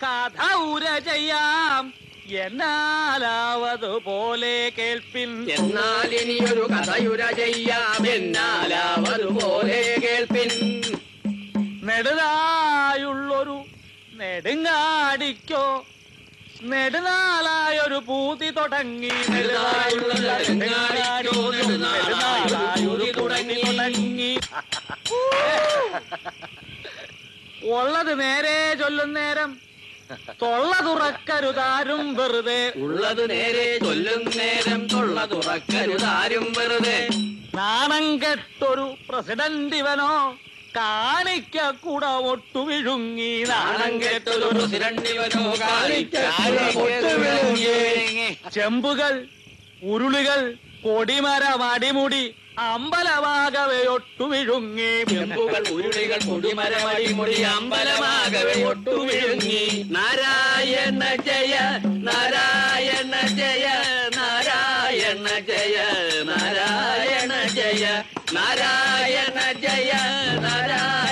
കഥ ഉര ചെയ്യാം, എന്നാലാവതുപോലെ കേൾപ്പിൻ. എന്നാൽ ഇനിയൊരു കഥയുര ചെയ്യാം, എന്നാലാവതുപോലെ കേൾപ്പിൻ. നെടുതായുള്ളൊരു നെടുങ്ങാടിക്കോ നെടുനാളായൊരു പൂതി തുടങ്ങി. തുടങ്ങി ഉള്ളത് നേരെ ചൊല്ലും നേരം തൊള്ള തുറക്കരുതാരും വെറുതെ. ഉള്ളത് നേരെ ചൊല്ലും നേരം തൊള്ള തുറക്കരുതാരും വെറുതെ. നാണം കെട്ടൊരു പ്രസിഡന്റ് ഇവനോ കാണിക്ക കൂട ഒട്ടു വിഴുങ്ങി. നാണം കെട്ടൊരു പ്രസിഡന്റ് ഇവനോ കാണിക്ക ഒട്ടു വിഴുങ്ങി. ചെമ്പുകൾ ഉരുളികൾ കൊടിമരം അടിമുടി അമ്പലമാകവെ ഒട്ടു വിഴുങ്ങി. ചെമ്പുകൾ ഉരുളികൾ കൊടിമരം അടിമുടി അമ്പലമാകവെ ഒട്ടു വിഴുങ്ങി. നാരായണ ജയ നാരായണ ജയ നാരായണ ജയ നാരായണ ജയ നാരായണ ജയ നാരായണ